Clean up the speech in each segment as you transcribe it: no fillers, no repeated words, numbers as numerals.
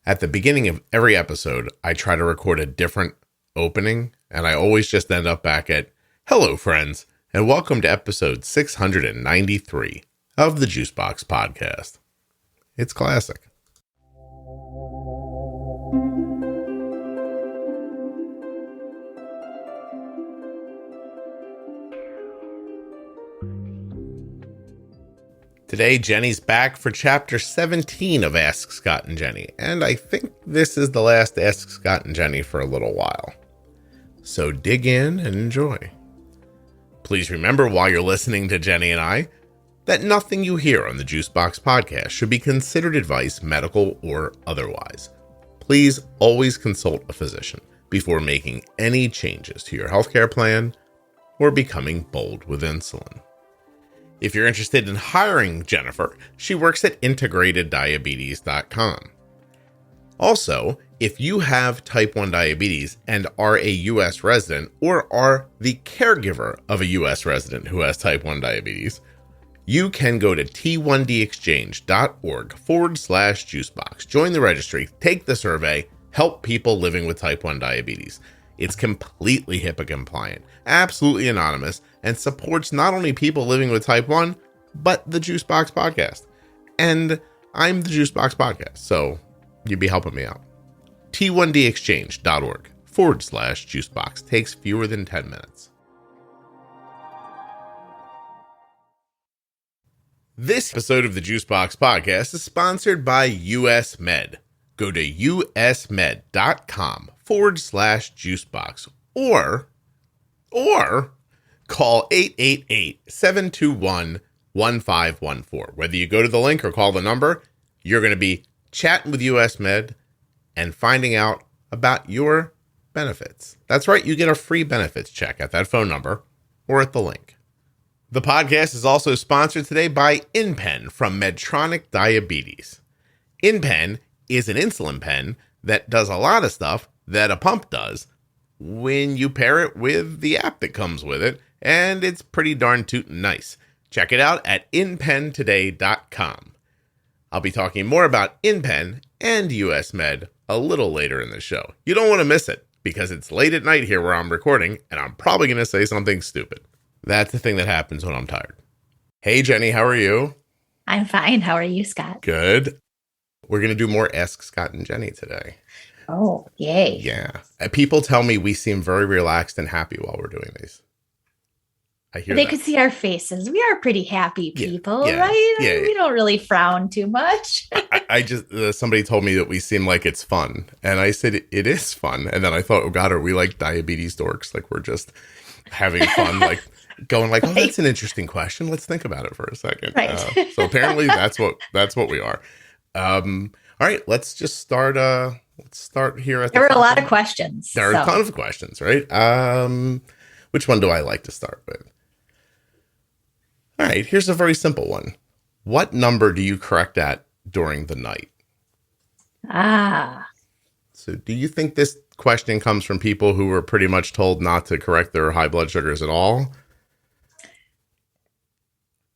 At the beginning of every episode, I try to record a different opening, and I always just end up back at, "Hello, friends, and welcome to episode 693 of the Juicebox Podcast." It's classic. Today, Jenny's back for chapter 17 of Ask Scott and Jenny, and I think this is the last Ask Scott and Jenny for a little while. So dig in and enjoy. Please remember while you're listening to Jenny and I, that nothing you hear on the Juicebox Podcast should be considered advice, medical or otherwise. Please always consult a physician before making any changes to your healthcare plan or becoming bold with insulin. If you're interested in hiring Jennifer, she works at integrateddiabetes.com. Also, if you have type 1 diabetes and are a U.S. resident or are the caregiver of a U.S. resident who has type 1 diabetes, you can go to t1dexchange.org/juicebox. Join the registry, take the survey, help people living with type 1 diabetes. It's completely HIPAA compliant, absolutely anonymous, and supports not only people living with type 1, but the Juicebox Podcast. And I'm the Juicebox Podcast, so you'd be helping me out. t1dexchange.org/juicebox takes fewer than 10 minutes. This episode of the Juicebox Podcast is sponsored by US Med. Go to usmed.com/juicebox or call 888-721-1514. Whether you go to the link or call the number, you're going to be chatting with US Med and finding out about your benefits. That's right, you get a free benefits check at that phone number or at the link. The podcast is also sponsored today by InPen from Medtronic Diabetes. InPen is an insulin pen that does a lot of stuff that a pump does when you pair it with the app that comes with it, and it's pretty darn tootin' nice. Check it out at inpentoday.com. I'll be talking more about InPen and US Med a little later in the show. You don't want to miss it, because it's late at night here where I'm recording, and I'm probably going to say something stupid. That's the thing that happens when I'm tired. Hey, Jenny, how are you? I'm fine. How are you, Scott? Good. We're going to do more Ask Scott and Jenny today. Oh, yay. Yeah. People tell me we seem very relaxed and happy while we're doing these. I hear they that. could see our faces. We are pretty happy people, yeah, right? yeah. We don't really frown too much. I just, somebody told me that we seem like it's fun. And I said, it is fun. And then I thought, oh God, are we like diabetes dorks? Like we're just having fun, like going like, oh, that's an interesting question. Let's think about it for a second. Right. So apparently that's what we are. All right, let's just start. Let's start here. There were a lot of questions. There are a ton of questions, right? Which one do I like to start with? All right, here's a very simple one. What number do you correct at during the night? So do you think this question comes from people who were pretty much told not to correct their high blood sugars at all?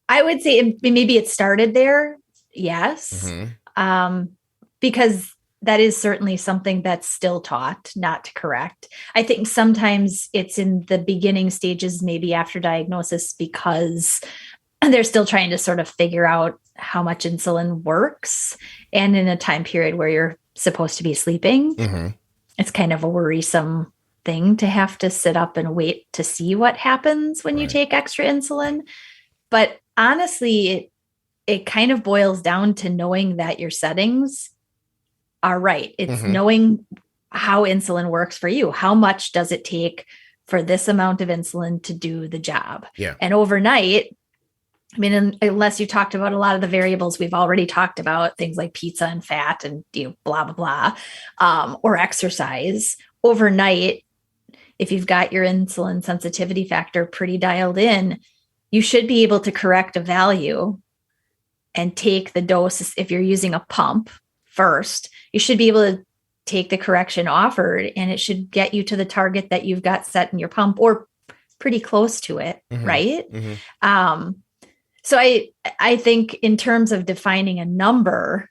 I would say maybe it started there. Yes. Mm-hmm. Because that is certainly something that's still taught not to correct. I think sometimes it's in the beginning stages, maybe after diagnosis, because they're still trying to sort of figure out how much insulin works. And in a time period where you're supposed to be sleeping, Mm-hmm. it's kind of a worrisome thing to have to sit up and wait to see what happens when you take extra insulin. But honestly, it kind of boils down to knowing that your settings are right. It's knowing how insulin works for you. How much does it take for this amount of insulin to do the job? Yeah. And overnight, I mean, unless you talked about a lot of the variables we've already talked about, things like pizza and fat and blah, blah, blah, or exercise, overnight, if you've got your insulin sensitivity factor pretty dialed in, you should be able to correct a value and take the dose. If you're using a pump first, you should be able to take the correction offered, and it should get you to the target that you've got set in your pump or pretty close to it. Right. So I think in terms of defining a number,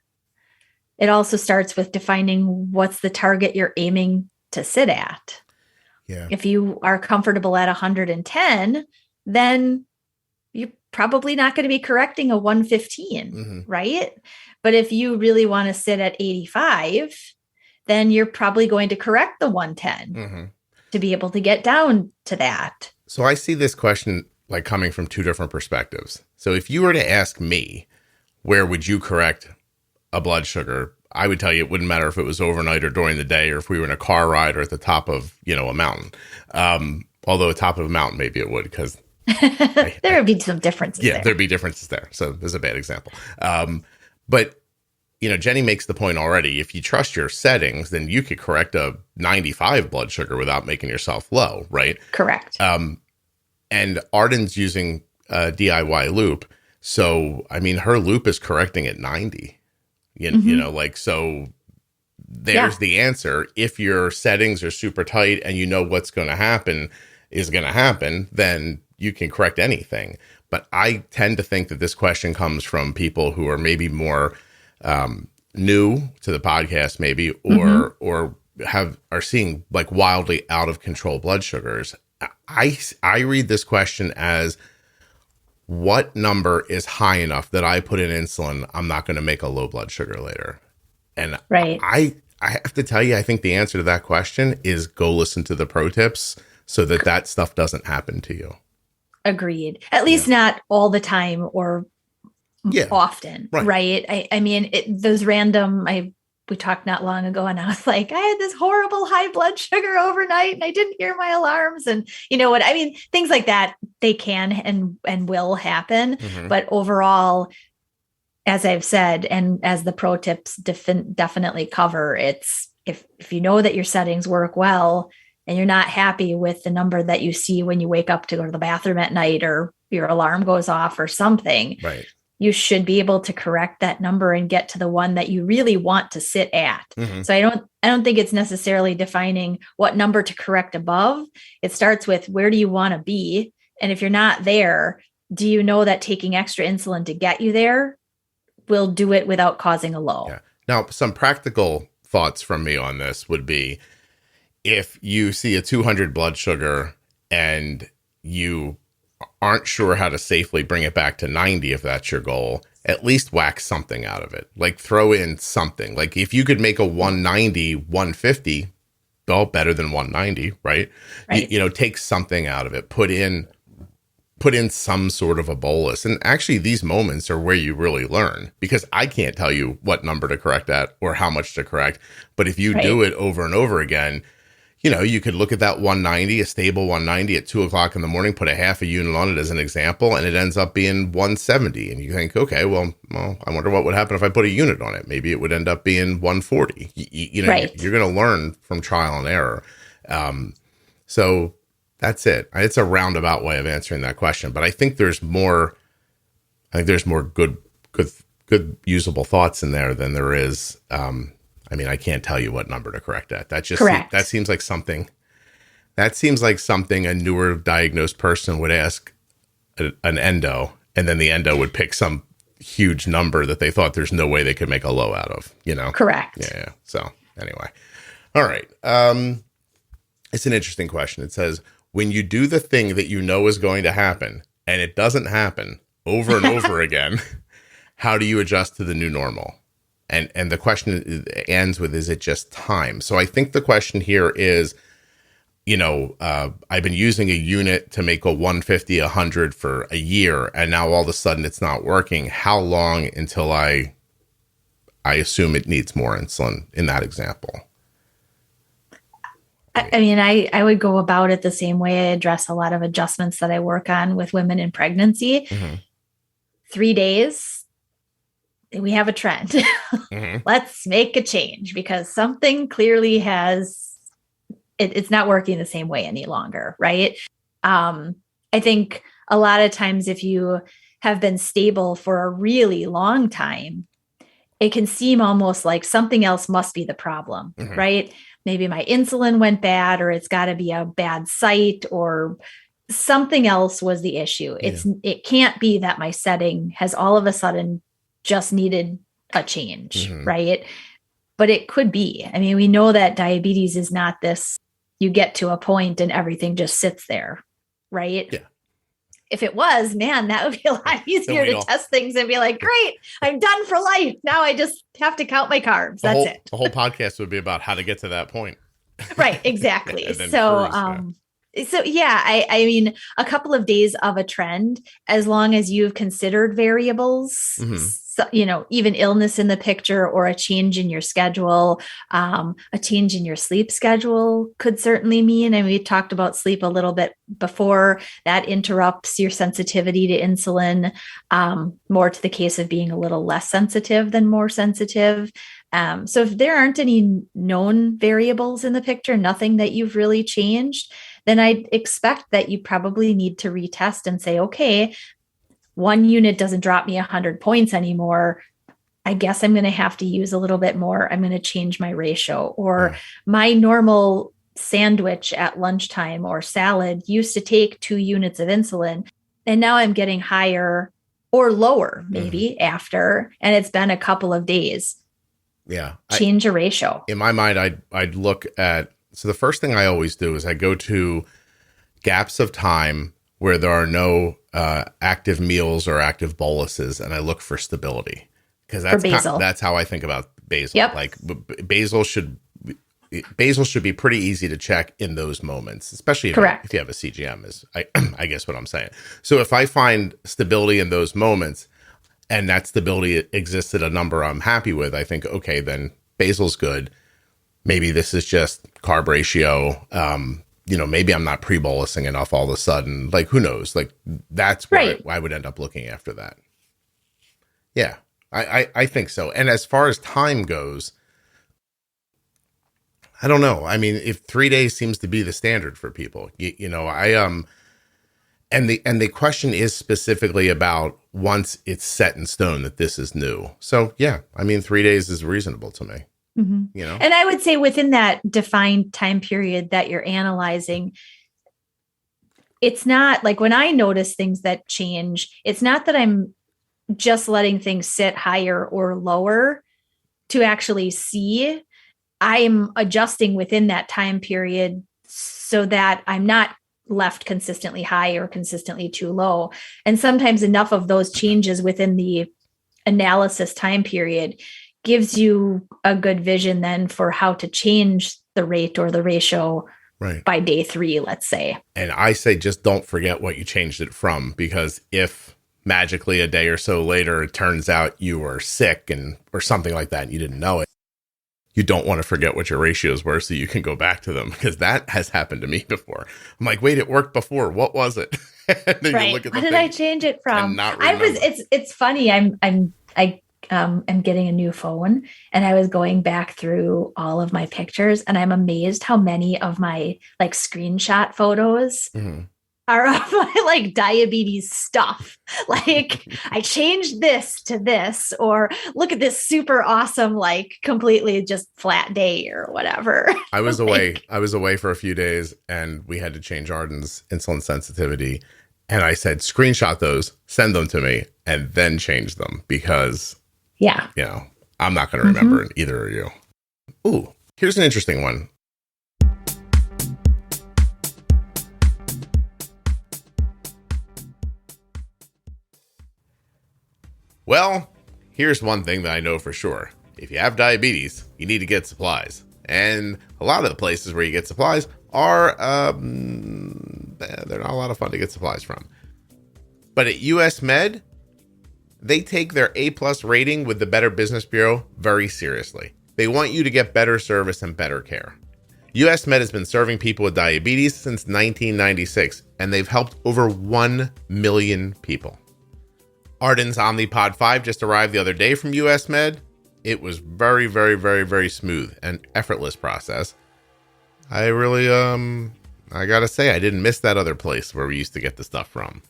it also starts with defining what's the target you're aiming to sit at. Yeah. If you are comfortable at 110, then you're probably not going to be correcting a 115, right? But if you really want to sit at 85, then you're probably going to correct the 110 to be able to get down to that. So I see this question like coming from two different perspectives. So if you were to ask me, where would you correct a blood sugar? I would tell you it wouldn't matter if it was overnight or during the day, or if we were in a car ride or at the top of, a mountain. Although at the top of a mountain, maybe it would, because there would be some differences. Yeah, there'd be differences there. So there's a bad example. But Jenny makes the point already. If you trust your settings, then you could correct a 95 blood sugar without making yourself low, right? Correct. And Arden's using a DIY loop. So, her loop is correcting at 90. So there's the answer. If your settings are super tight and you know what's going to happen is going to happen, then you can correct anything. But I tend to think that this question comes from people who are maybe more new to the podcast, maybe, or are seeing like wildly out of control blood sugars. I read this question as, what number is high enough that I put in insulin, I'm not going to make a low blood sugar later? And I have to tell you, I think the answer to that question is go listen to the pro tips so that stuff doesn't happen to you. Agreed. At least not all the time or often, right? Those random, we talked not long ago and I was like, I had this horrible high blood sugar overnight and I didn't hear my alarms. And you know what? Things like that, they can and will happen. But overall, as I've said, and as the pro tips definitely cover, it's if you know that your settings work well and you're not happy with the number that you see when you wake up to go to the bathroom at night or your alarm goes off or something, right, you should be able to correct that number and get to the one that you really want to sit at. So I don't think it's necessarily defining what number to correct above. It starts with, where do you want to be? And if you're not there, do you know that taking extra insulin to get you there will do it without causing a low? Yeah. Now, some practical thoughts from me on this would be, if you see a 200 blood sugar and you aren't sure how to safely bring it back to 90, if that's your goal, at least whack something out of it. Like throw in something. Like if you could make a 190, 150, well, better than 190, right? Take something out of it. Put in some sort of a bolus. And actually these moments are where you really learn, because I can't tell you what number to correct at or how much to correct. But if you do it over and over again, you could look at that 190, a stable 190 at 2:00 in the morning, put a half a unit on it as an example, and it ends up being 170. And you think, okay, well, I wonder what would happen if I put a unit on it. Maybe it would end up being 140. You're going to learn from trial and error. So that's it. It's a roundabout way of answering that question, but I think there's more. Good usable thoughts in there than there is. I can't tell you what number to correct at. That seems like something a newer diagnosed person would ask an endo, and then the endo would pick some huge number that they thought there's no way they could make a low out of, Correct. Yeah. So anyway, all right. It's an interesting question. It says, when you do the thing that you know is going to happen and it doesn't happen over and over again, how do you adjust to the new normal? And the question ends with, is it just time? So I think the question here is, I've been using a unit to make a 150, 100 for a year, and now all of a sudden it's not working. How long until I assume it needs more insulin in that example? I would go about it the same way I address a lot of adjustments that I work on with women in pregnancy. 3 days. We have a trend. Let's make a change, because something clearly it's not working the same way any longer. Right. I think a lot of times if you have been stable for a really long time, it can seem almost like something else must be the problem. Right. Maybe my insulin went bad, or it's got to be a bad site, or something else was the issue. It can't be that my setting has all of a sudden just needed a change, right? but it could be. I mean, we know that diabetes is not this, you get to a point and everything just sits there, right? Yeah. If it was, man, that would be a lot easier to test things and be like, great, I'm done for life. Now I just have to count my carbs. That's it. The whole podcast would be about how to get to that point. Right, exactly. I mean, a couple of days of a trend, as long as you've considered variables, even illness in the picture or a change in your schedule, a change in your sleep schedule could certainly mean, and we talked about sleep a little bit before, that interrupts your sensitivity to insulin, more to the case of being a little less sensitive than more sensitive. So if there aren't any known variables in the picture, nothing that you've really changed, then I'd expect that you probably need to retest and say, okay, 1 unit doesn't drop me 100 points anymore. I guess I'm going to have to use a little bit more. I'm going to change my ratio, or my normal sandwich at lunchtime or salad used to take 2 units of insulin. And now I'm getting higher or lower maybe after, and it's been a couple of days. Yeah. Change a ratio. In my mind, I'd look at, so the first thing I always do is I go to gaps of time where there are no active meals or active boluses, and I look for stability, because that's how I think about basal. Yep. Like basal should be pretty easy to check in those moments, especially if you have a CGM, is I guess what I'm saying. So if I find stability in those moments, and that stability exists at a number I'm happy with, I think, okay, then basal's good. Maybe this is just carb ratio. Maybe I'm not pre-bolusing enough all of a sudden. Like, who knows? Like, that's where I would end up looking after that. Yeah, I think so. And as far as time goes, I don't know. I mean, if 3 days seems to be the standard for people, and the question is specifically about once it's set in stone that this is new. So yeah, I mean, 3 days is reasonable to me. Mm-hmm. And I would say within that defined time period that you're analyzing, it's not like when I notice things that change, it's not that I'm just letting things sit higher or lower to actually see. I'm adjusting within that time period so that I'm not left consistently high or consistently too low. And sometimes enough of those changes within the analysis time period gives you a good vision then for how to change the rate or the ratio by day 3, let's say. And I say, just don't forget what you changed it from, because if magically a day or so later, it turns out you were sick or something like that, and you didn't know it, you don't want to forget what your ratios were so you can go back to them, because that has happened to me before. I'm like, wait, it worked before. What was it? Right. What did I change it from? It's funny. I'm getting a new phone, and I was going back through all of my pictures, and I'm amazed how many of my like screenshot photos are of my like diabetes stuff. Like, I changed this to this, or look at this super awesome, like completely just flat day or whatever. I was away for a few days, and we had to change Arden's insulin sensitivity. And I said, screenshot those, send them to me, and then change them, because I'm not going to remember either of you. Ooh, here's an interesting one. Well, here's one thing that I know for sure. If you have diabetes, you need to get supplies. And a lot of the places where you get supplies are, they're not a lot of fun to get supplies from. But at US Med, they take their A+ rating with the Better Business Bureau very seriously. They want you to get better service and better care. US Med has been serving people with diabetes since 1996, and they've helped over 1 million people. Arden's Omnipod 5 just arrived the other day from US Med. It was very, very, very, very smooth and effortless process. I really, I gotta say, I didn't miss that other place where we used to get the stuff from.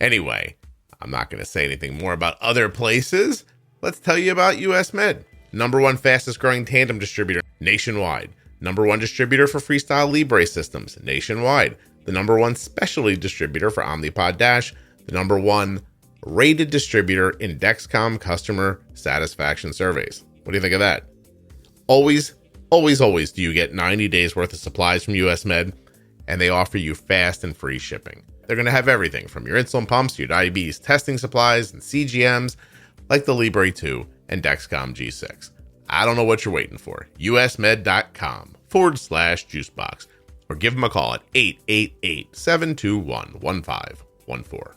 Anyway, I'm not going to say anything more about other places. Let's tell you about US Med. #1 fastest growing tandem distributor nationwide. #1 distributor for Freestyle Libre systems nationwide. The #1 specialty distributor for Omnipod DASH. The #1 rated distributor in Dexcom customer satisfaction surveys. What do you think of that? Always, always, always do you get 90 days worth of supplies from US Med, and they offer you fast and free shipping. They're going to have everything from your insulin pumps, your diabetes testing supplies, and CGMs like the Libre 2 and Dexcom G6. I don't know what you're waiting for. usmed.com/juicebox, or give them a call at 888-721-1514.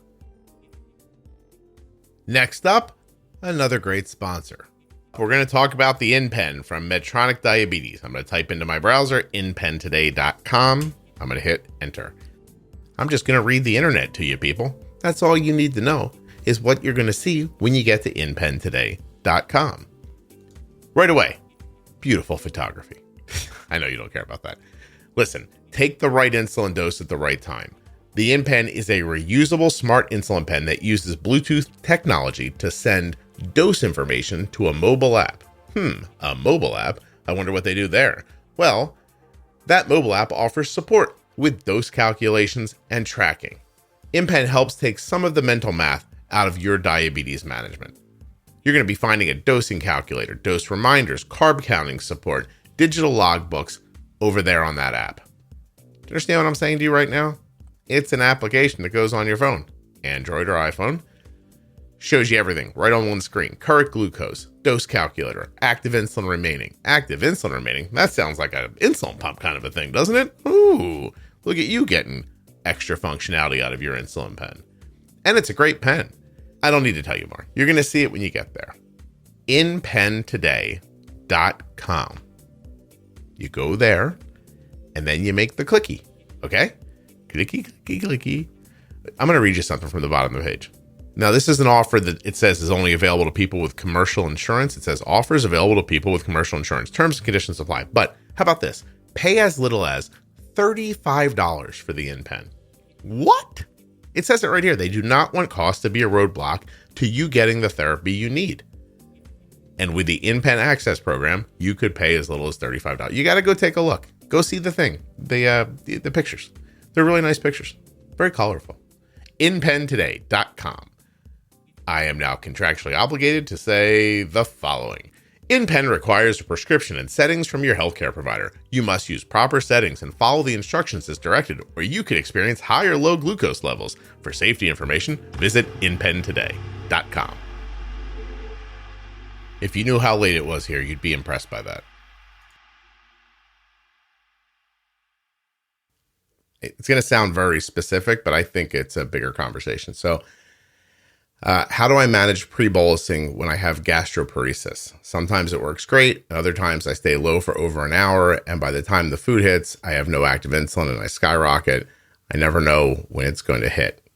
Next up, another great sponsor. We're going to talk about the InPen from Medtronic Diabetes. I'm going to type into my browser, inpentoday.com. I'm going to hit enter. I'm just going to read the internet to you, people. That's all you need to know is what you're going to see when you get to inpentoday.com. Right away, beautiful photography. I know you don't care about that. Listen, take the right insulin dose at the right time. The InPen is a reusable smart insulin pen that uses Bluetooth technology to send dose information to a mobile app. A mobile app? I wonder what they do there. Well, that mobile app offers support with dose calculations and tracking. InPen helps take some of the mental math out of your diabetes management. You're going to be finding a dosing calculator, dose reminders, carb counting support, digital logbooks over there on that app. Do you understand what I'm saying to you right now? It's an application that goes on your phone, Android or iPhone. Shows you everything right on one screen. Current glucose, dose calculator, active insulin remaining. Active insulin remaining? That sounds like an insulin pump kind of a thing, doesn't it? Ooh, look at you getting extra functionality out of your insulin pen. And it's a great pen. I don't need to tell you more. You're going to see it when you get there. InPentoday.com. You go there, and then you make the clicky, okay? Clicky, clicky, clicky. I'm going to read you something from the bottom of the page. Now, this is an offer that it says is only available to people with commercial insurance. It says offers available to people with commercial insurance. Terms and conditions apply. But how about this? Pay as little as $35 for the InPen. What? It says it right here. They do not want cost to be a roadblock to you getting the therapy you need. And with the InPen Access program, you could pay as little as $35. You got to go take a look. Go see the thing, the pictures. They're really nice pictures. Very colorful. InPentoday.com. I am now contractually obligated to say the following. InPen requires a prescription and settings from your healthcare provider. You must use proper settings and follow the instructions as directed, or you could experience high or low glucose levels. For safety information, visit InPentoday.com. If you knew how late it was here, you'd be impressed by that. It's going to sound very specific, but I think it's a bigger conversation. So, how do I manage pre-bolusing when I have gastroparesis? Sometimes it works great. Other times I stay low for over an hour. And by the time the food hits, I have no active insulin and I skyrocket. I never know when it's going to hit.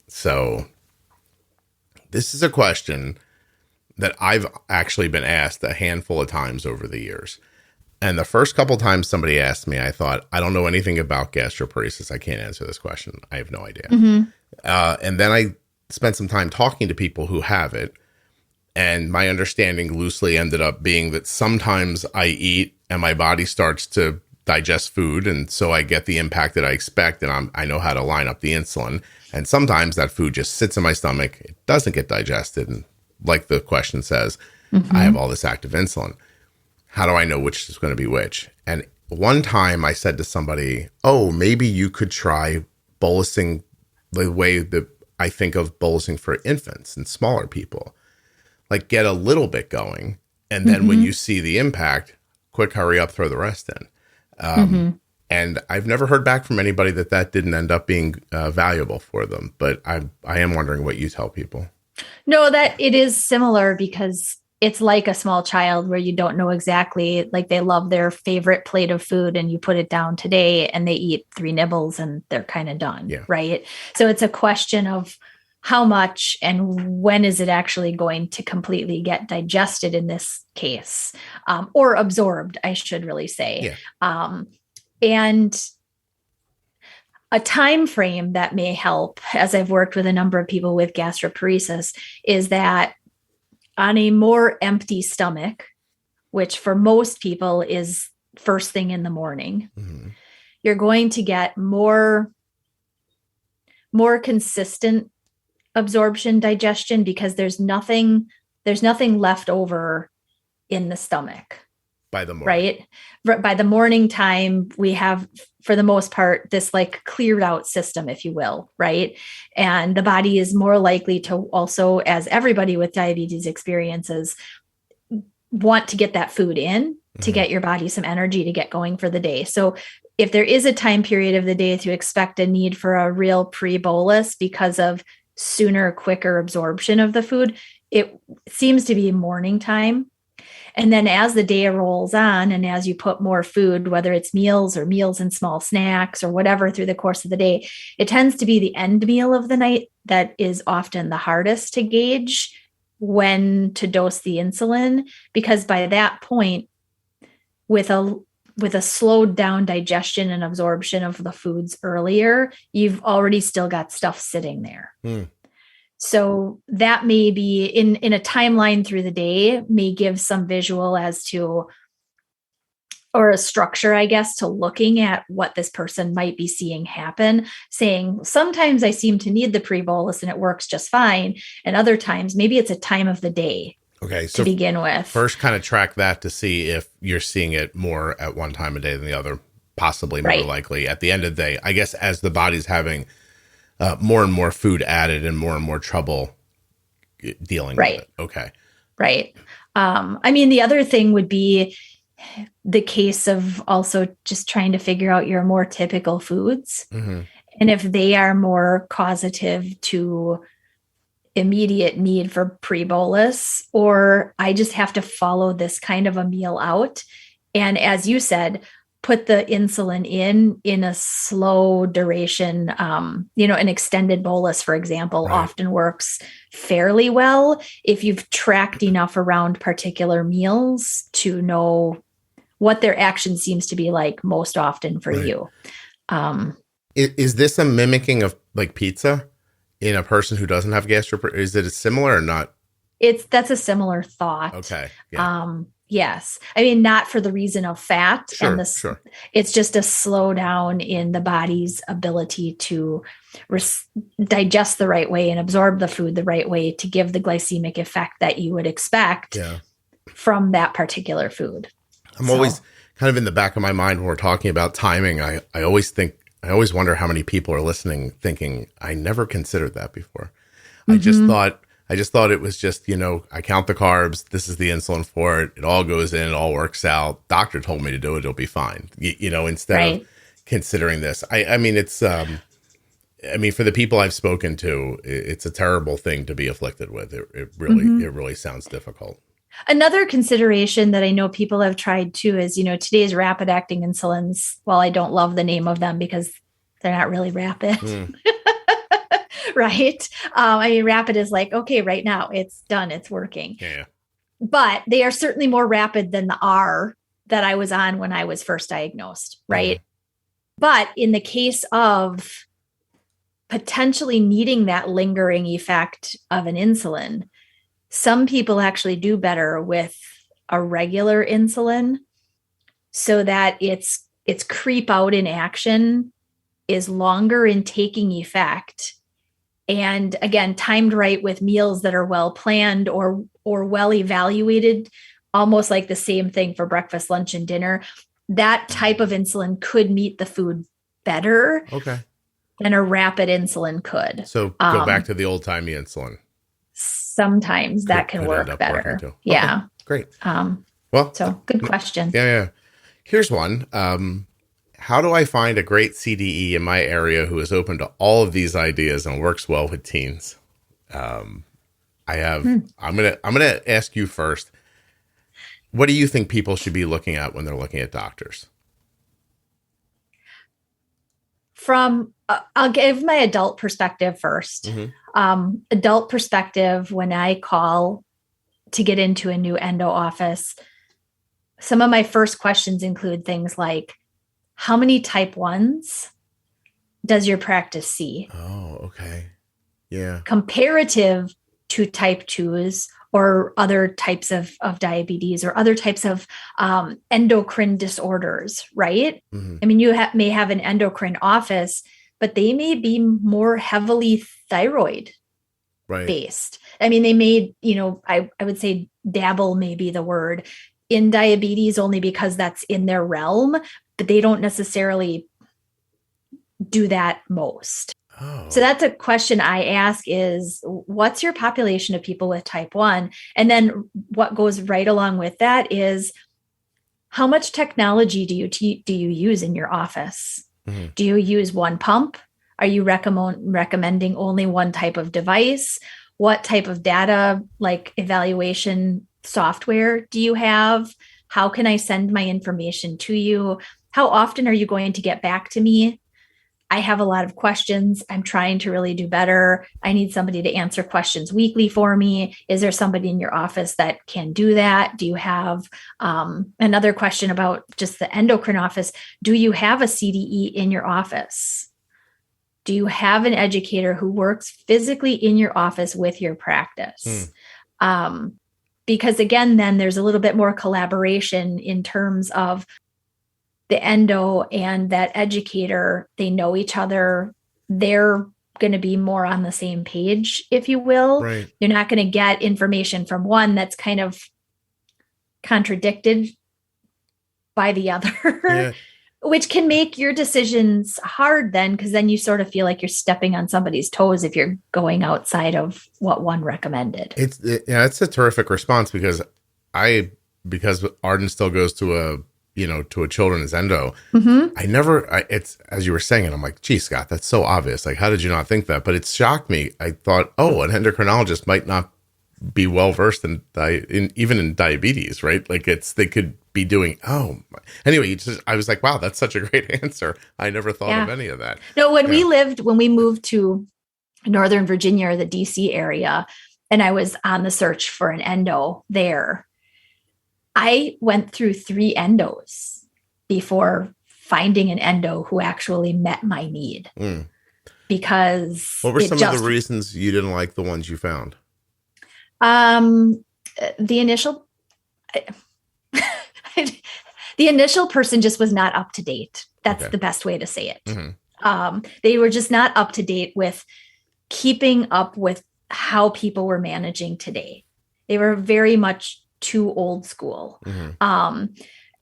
So this is a question that I've actually been asked a handful of times over the years. And the first couple times somebody asked me, I thought, I don't know anything about gastroparesis. I can't answer this question. I have no idea. And then I spent some time talking to people who have it. And my understanding loosely ended up being that sometimes I eat and my body starts to digest food. And so I get the impact that I expect. And I know how to line up the insulin. And sometimes that food just sits in my stomach. It doesn't get digested. And like the question says, I have all this active insulin. How do I know which is going to be which? And one time I said to somebody, oh, maybe you could try bolusing the way that I think of bolusing for infants and smaller people. Like get a little bit going. And then when you see the impact, quick, hurry up, throw the rest in. And I've never heard back from anybody that didn't end up being valuable for them. But I am wondering what you tell people. No, that it is similar because it's like a small child where you don't know exactly, like they love their favorite plate of food and you put it down today and they eat 3 nibbles and they're kind of done. Yeah. Right. So it's a question of how much and when is it actually going to completely get digested in this case, or absorbed, I should really say. Yeah. And a time frame that may help, as I've worked with a number of people with gastroparesis, is that on a more empty stomach, which for most people is first thing in the morning, you're going to get more consistent absorption, digestion, because there's nothing left over in the stomach. by the morning. Right? By the morning time, we have, for the most part, this like cleared out system, if you will, right? And the body is more likely to also, as everybody with diabetes experiences, want to get that food in to get your body some energy to get going for the day. So if there is a time period of the day to expect a need for a real pre-bolus because of sooner, quicker absorption of the food, it seems to be morning time. And then as the day rolls on and as you put more food, whether it's meals or meals and small snacks or whatever through the course of the day, it tends to be the end meal of the night that is often the hardest to gauge when to dose the insulin, because by that point, with a slowed down digestion and absorption of the foods earlier, you've already still got stuff sitting there. So that may be in a timeline through the day, may give some visual as to, or a structure, I guess, to looking at what this person might be seeing happen, saying, sometimes I seem to need the pre-bolus and it works just fine. And other times, maybe it's a time of the day. Okay. So to begin with, first kind of track that to see if you're seeing it more at one time of day than the other, possibly more likely at the end of the day, I guess, as the body's having more and more food added and more trouble dealing with it. Okay. Right. I mean, the other thing would be the case of also just trying to figure out your more typical foods. And if they are more causative to immediate need for pre-bolus, or I just have to follow this kind of a meal out. And as you said, put the insulin in a slow duration, an extended bolus, for example, often works fairly well if you've tracked enough around particular meals to know what their action seems to be like most often for you. Is this a mimicking of like pizza in a person who doesn't have gastroparesis? Is it similar or not? That's a similar thought. Okay. Yeah. Yes. I mean, not for the reason of fat. Sure. It's just a slowdown in the body's ability to digest the right way and absorb the food the right way to give the glycemic effect that you would expect from that particular food. I'm always kind of in the back of my mind when we're talking about timing. I always wonder how many people are listening thinking, I never considered that before. I just thought it was just, I count the carbs. This is the insulin for it. It all goes in. It all works out. Doctor told me to do it. It'll be fine. Instead of considering this. I mean, it's, for the people I've spoken to, it's a terrible thing to be afflicted with. It really sounds difficult. Another consideration that I know people have tried too is, today's rapid acting insulins, while I don't love the name of them because they're not really rapid. Right. Rapid is like, okay, right now it's done. It's working. Yeah. But they are certainly more rapid than the R that I was on when I was first diagnosed. Right. But in the case of potentially needing that lingering effect of an insulin, some people actually do better with a regular insulin so that its creep out in action is longer in taking effect. And again, timed right with meals that are well planned or well evaluated, almost like the same thing for breakfast, lunch, and dinner. That type of insulin could meet the food better than a rapid insulin could. So go back to the old timey insulin. Sometimes that can work better. Yeah. Okay, great. So good question. Yeah. Here's one. How do I find a great CDE in my area who is open to all of these ideas and works well with teens? I'm gonna ask you first. What do you think people should be looking at when they're looking at doctors? I'll give my adult perspective first. Adult perspective, when I call to get into a new endo office, some of my first questions include things like, how many type 1s does your practice see? Oh, okay. Yeah. Comparative to type 2s or other types of diabetes or other types of endocrine disorders, right? I mean, you may have an endocrine office, but they may be more heavily thyroid based. I mean, they may, I would say dabble may be the word in diabetes only because that's in their realm, but they don't necessarily do that most. Oh. So that's a question I ask is, what's your population of people with type 1? And then what goes right along with that is, how much technology do you use in your office? Mm-hmm. Do you use one pump? Are you recommending only one type of device? What type of data, like evaluation software, do you have? How can I send my information to you? How often are you going to get back to me? I have a lot of questions. I'm trying to really do better. I need somebody to answer questions weekly for me. Is there somebody in your office that can do that? Do you have another question about just the endocrine office? Do you have a CDE in your office? Do you have an educator who works physically in your office with your practice? Because again, then there's a little bit more collaboration in terms of the endo and that educator. They know each other. They're going to be more on the same page, if you will. Right. You're not going to get information from one that's kind of contradicted by the other. Yeah. Which can make your decisions hard then, because then you sort of feel like you're stepping on somebody's toes if you're going outside of what one recommended. It's a terrific response because Arden still goes to a children's endo. Mm-hmm. It's, as you were saying it, I'm like, gee, Scott, that's so obvious. Like, how did you not think that? But it shocked me. I thought, an endocrinologist might not be well versed in even in diabetes, right? Like they could be doing. Anyway, I was like, wow, that's such a great answer. I never thought of any of that. No, when we moved to Northern Virginia or the DC area, and I was on the search for an endo there, I went through 3 endos before finding an endo who actually met my need. Because what were some of the reasons you didn't like the ones you found? The initial person just was not up to date. That's the best way to say it. Mm-hmm. They were just not up to date with keeping up with how people were managing today. They were very much too old school. Mm-hmm.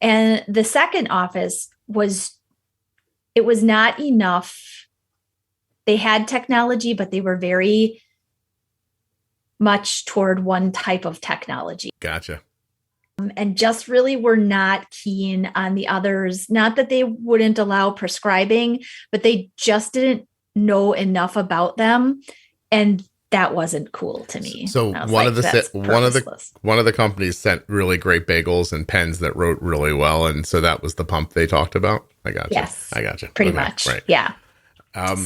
And the second office was not enough. They had technology, but they were very much toward one type of technology. Gotcha. And just really were not keen on the others. Not that they wouldn't allow prescribing, but they just didn't know enough about them. And that wasn't cool to me. So one of the companies sent really great bagels and pens that wrote really well. And so that was the pump they talked about. I gotcha. Yes. I gotcha. Pretty much. Right. Yeah. And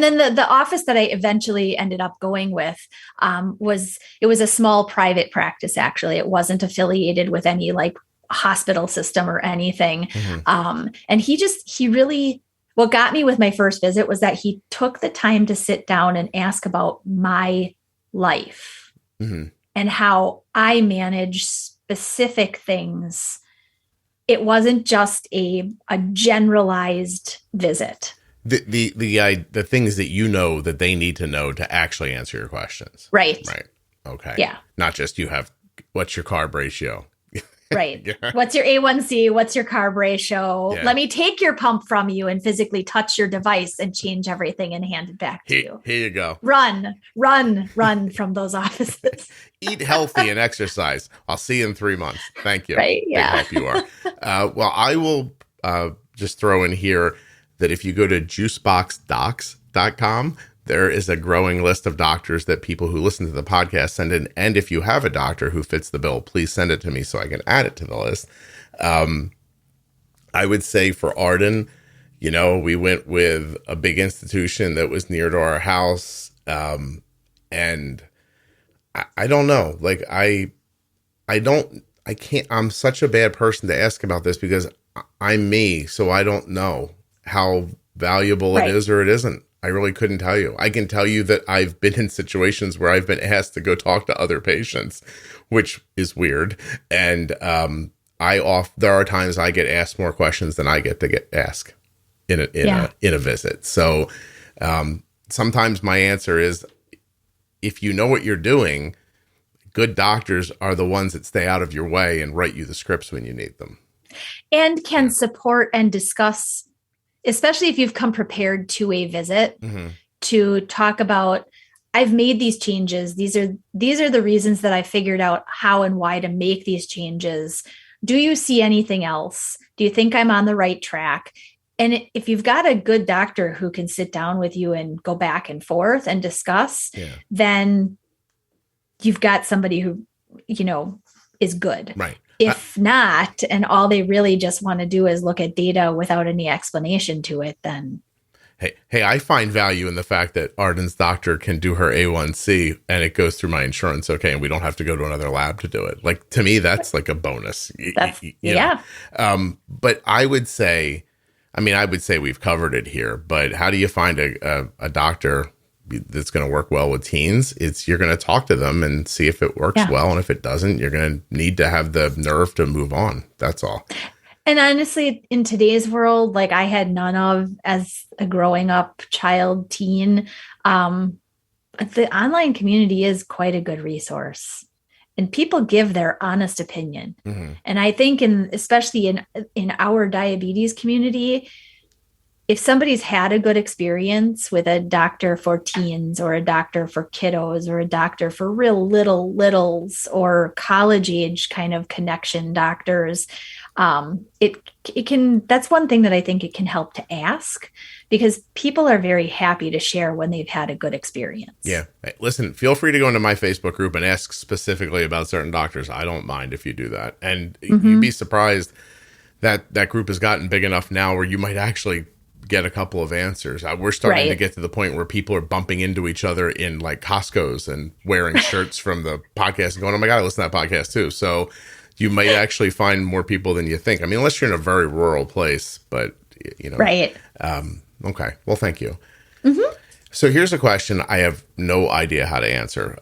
then the office that I eventually ended up going with was a small private practice. Actually, it wasn't affiliated with any like hospital system or anything. Mm-hmm. And he really, what got me with my first visit was that he took the time to sit down and ask about my life mm-hmm. and how I manage specific things. It wasn't just a generalized visit. The things that you know that they need to know to actually answer your questions. Right. Okay. Yeah. Not just what's your carb ratio? Right. Yeah. What's your A1C? What's your carb ratio? Yeah. Let me take your pump from you and physically touch your device and change everything and hand it back to you. Here you go. Run from those offices. Eat healthy and exercise. I'll see you in 3 months. Thank you. Right. Yeah. Big help you are. Well, I will just throw in here that if you go to juiceboxdocs.com, there is a growing list of doctors that people who listen to the podcast send in. And if you have a doctor who fits the bill, please send it to me so I can add it to the list. I would say for Arden, we went with a big institution that was near to our house. And I don't know, like I can't, I'm such a bad person to ask about this because I'm me. So I don't know how valuable it is or it isn't. I really couldn't tell you. I can tell you that I've been in situations where I've been asked to go talk to other patients, which is weird. And there are times I get asked more questions than I get asked in a visit. So sometimes my answer is, if you know what you're doing, good doctors are the ones that stay out of your way and write you the scripts when you need them. And can support and discuss, especially if you've come prepared to a visit, to talk about, I've made these changes. These are the reasons that I figured out how and why to make these changes. Do you see anything else? Do you think I'm on the right track? And if you've got a good doctor who can sit down with you and go back and forth and discuss, then you've got somebody who, is good. Right. If not, and all they really just want to do is look at data without any explanation to it, then. Hey, I find value in the fact that Arden's doctor can do her A1C and it goes through my insurance. Okay. And we don't have to go to another lab to do it. Like, to me, that's like a bonus. But I would say we've covered it here, but how do you find a doctor that's going to work well with teens? You're going to talk to them and see if it works well. And if it doesn't, you're going to need to have the nerve to move on. That's all. And honestly, in today's world, like I had none of as a growing up child, teen, the online community is quite a good resource. And people give their honest opinion. And I think especially in our diabetes community, if somebody's had a good experience with a doctor for teens or a doctor for kiddos or a doctor for real littles or college age kind of connection doctors, it can, that's one thing that I think it can help to ask, because people are very happy to share when they've had a good experience. Yeah. Hey, listen, feel free to go into my Facebook group and ask specifically about certain doctors. I don't mind if you do that. And you'd be surprised that that group has gotten big enough now where you might actually get a couple of answers. We're starting to get to the point where people are bumping into each other in like Costco's and wearing shirts from the podcast and going, oh my God, I listen to that podcast too. So you might actually find more people than you think. I mean, unless you're in a very rural place, but Right. Okay. Well, thank you. So here's a question I have no idea how to answer.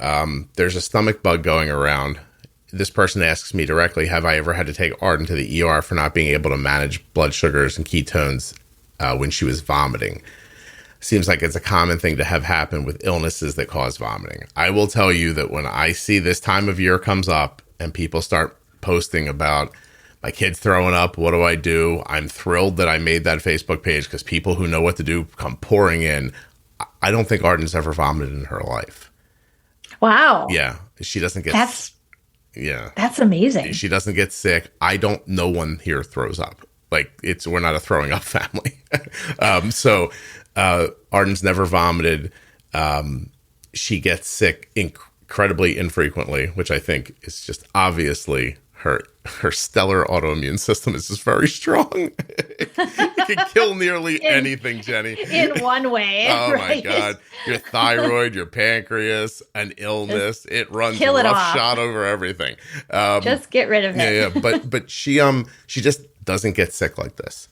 There's a stomach bug going around. This person asks me directly, have I ever had to take Arden to the ER for not being able to manage blood sugars and ketones when she was vomiting? Seems like it's a common thing to have happen with illnesses that cause vomiting. I will tell you that when I see this time of year comes up and people start posting about my kid's throwing up, what do I do? I'm thrilled that I made that Facebook page because people who know what to do come pouring in. I don't think Arden's ever vomited in her life. Wow. Yeah. She doesn't get... That's amazing. She doesn't get sick. No one here throws up. Like, we're not a throwing up family. So Arden's never vomited. She gets sick incredibly infrequently, which I think is just obviously her stellar autoimmune system is just very strong. It can kill nearly anything, Jenny. In one way. Oh my God. Your thyroid, your pancreas, an illness. It runs roughshod over everything. Just get rid of it. Yeah. But she just doesn't get sick like this.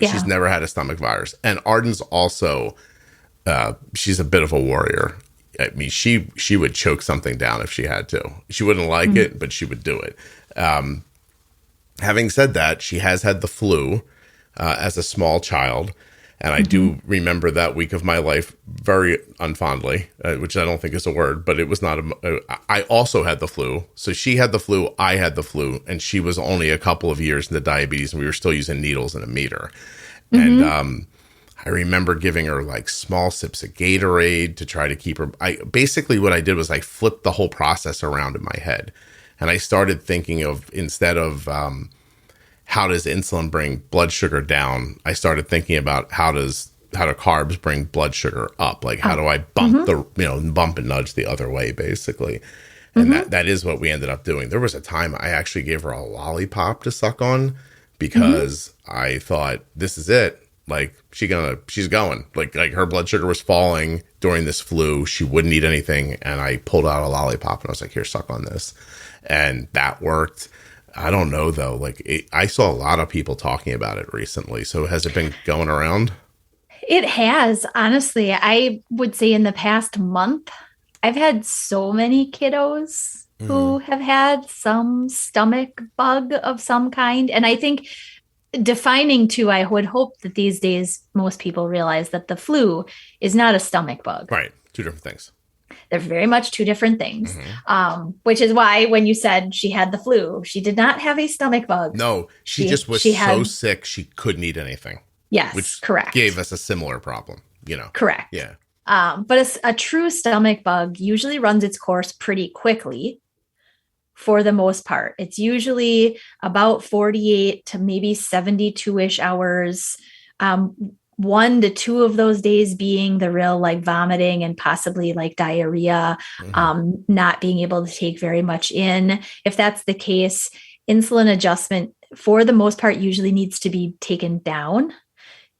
She's never had a stomach virus. And Arden's also, she's a bit of a warrior. I mean, she would choke something down if she had to. She wouldn't like it, but she would do it. Having said that, she has had the flu as a small child. And I do remember that week of my life very unfondly, which I don't think is a word, but it was not I also had the flu. So she had the flu, I had the flu, and she was only a couple of years into diabetes, and we were still using needles and a meter. And I remember giving her like small sips of Gatorade to try to keep her. Basically what I did was I flipped the whole process around in my head. And I started thinking of, instead of how does insulin bring blood sugar down, I started thinking about how do carbs bring blood sugar up? Like, how do I bump bump and nudge the other way, basically. And that is what we ended up doing. There was a time I actually gave her a lollipop to suck on because I thought, this is it. Like, she's going. Like her blood sugar was falling during this flu. She wouldn't eat anything. And I pulled out a lollipop and I was like, here, suck on this. And that worked. I don't know, though. Like, I saw a lot of people talking about it recently. So has it been going around? It has. Honestly, I would say in the past month, I've had so many kiddos who have had some stomach bug of some kind. And I think defining too, I would hope that these days most people realize that the flu is not a stomach bug. Right. Two different things. They're very much two different things, Mm-hmm. which is why when you said she had the flu, she did not have a stomach bug. No, she just was so sick she couldn't eat anything. Yes, which correct. Gave us a similar problem, Correct. Yeah. But a true stomach bug usually runs its course pretty quickly for the most part. It's usually about 48 to maybe 72-ish hours. 1 to 2 of those days being the real like vomiting and possibly like diarrhea, not being able to take very much in. If that's the case, insulin adjustment for the most part usually needs to be taken down.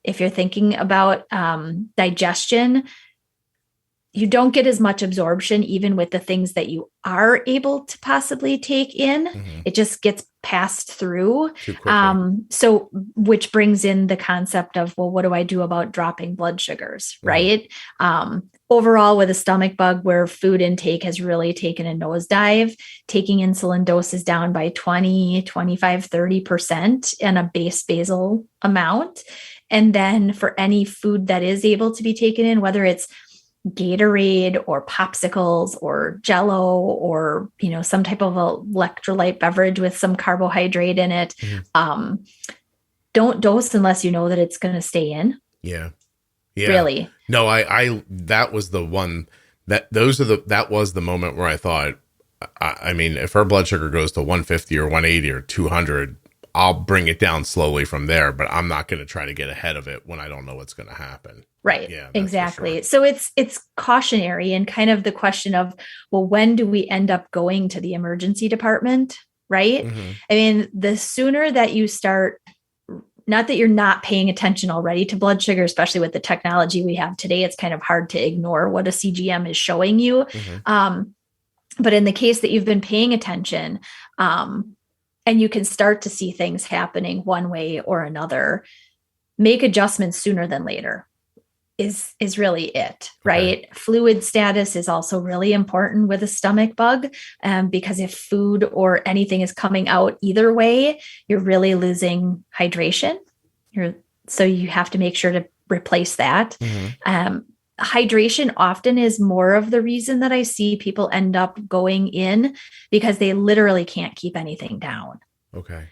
If you're thinking about digestion, you don't get as much absorption even with the things that you are able to possibly take in. It just gets passed through. So which brings in the concept of, well, what do I do about dropping blood sugars, right? Overall, with a stomach bug where food intake has really taken a nosedive, taking insulin doses down by 20, 25, 30% in a base basal amount. And then for any food that is able to be taken in, whether it's Gatorade or popsicles or Jello or, some type of electrolyte beverage with some carbohydrate in it, don't dose unless you know that it's going to stay in. Yeah. Really. No, that was the one that was the moment where I thought, I mean, if her blood sugar goes to 150 or 180 or 200, I'll bring it down slowly from there, but I'm not going to try to get ahead of it when I don't know what's going to happen. Right. Yeah, exactly. Sure. So it's cautionary and kind of the question of, well, when do we end up going to the emergency department? Right. I mean, the sooner that you start, not that you're not paying attention already to blood sugar, especially with the technology we have today, it's kind of hard to ignore what a CGM is showing you. But in the case that you've been paying attention, and you can start to see things happening one way or another, make adjustments sooner than later is really it, right? Okay. Fluid status is also really important with a stomach bug, because if food or anything is coming out either way, you're really losing hydration. So you have to make sure to replace that. Hydration often is more of the reason that I see people end up going in, because they literally can't keep anything down. Okay.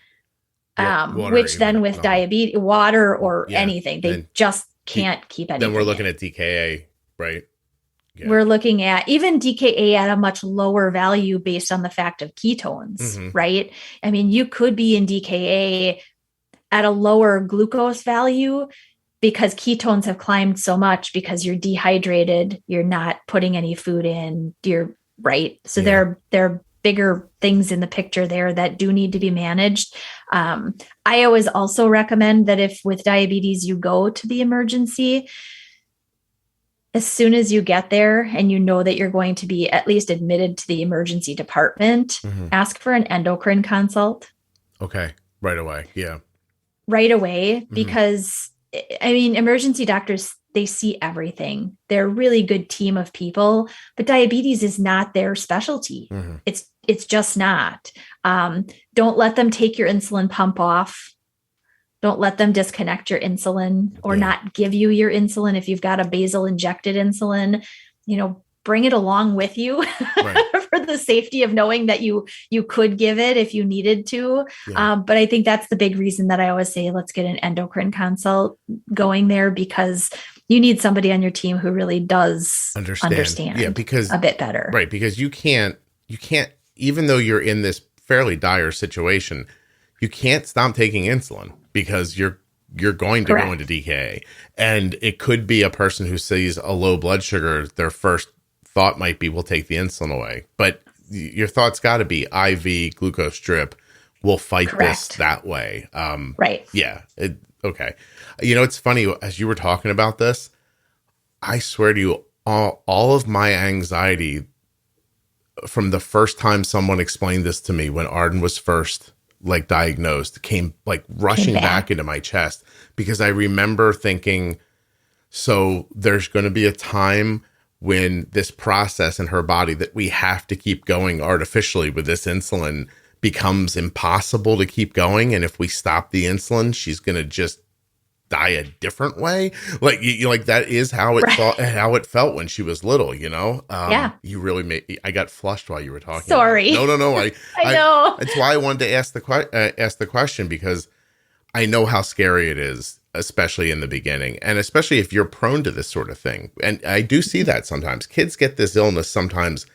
Which then with diabetes, water or anything, they just can't keep anything. Then we're looking at DKA, right? Yeah. We're looking at even DKA at a much lower value based on the fact of ketones, right? I mean, you could be in DKA at a lower glucose value because ketones have climbed so much because you're dehydrated, you're not putting any food in, you're right. So there are bigger things in the picture there that do need to be managed. I always also recommend that if with diabetes you go to the emergency, as soon as you get there and you know that you're going to be at least admitted to the emergency department, ask for an endocrine consult. Okay. Right away. Yeah. Right away, because I mean, emergency doctors, they see everything. They're a really good team of people, but diabetes is not their specialty. It's just not. Don't let them take your insulin pump off. Don't let them disconnect your insulin or not give you your insulin. If you've got a basal injected insulin, bring it along with you for the safety of knowing that you could give it if you needed to. But I think that's the big reason that I always say, let's get an endocrine consult going there, because you need somebody on your team who really does understand because a bit better. Right. Because you can't, even though you're in this fairly dire situation, you can't stop taking insulin because you're going to go into DKA. And it could be a person who sees a low blood sugar, their first thought might be, we'll take the insulin away. But your thought's got to be IV glucose drip. We'll fight this that way. Right. Yeah. Okay. It's funny, as you were talking about this, I swear to you, all of my anxiety from the first time someone explained this to me when Arden was first diagnosed came rushing back into my chest, because I remember thinking, so there's going to be a time when this process in her body that we have to keep going artificially with this insulin becomes impossible to keep going. And if we stop the insulin, she's going to just die a different way. Like you like that is how it felt when she was little, you know? You really made, I got flushed while you were talking. Sorry. No. I know. That's why I wanted to ask the question, because I know how scary it is, especially in the beginning, and especially if you're prone to this sort of thing. And I do see that sometimes kids get this illness. Sometimes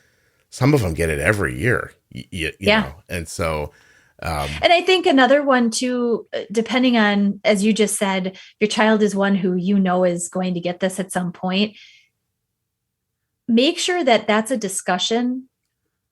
some of them get it every year, you know? And so, and I think another one too, depending on, as you just said, your child is one who you know is going to get this at some point. Make sure that that's a discussion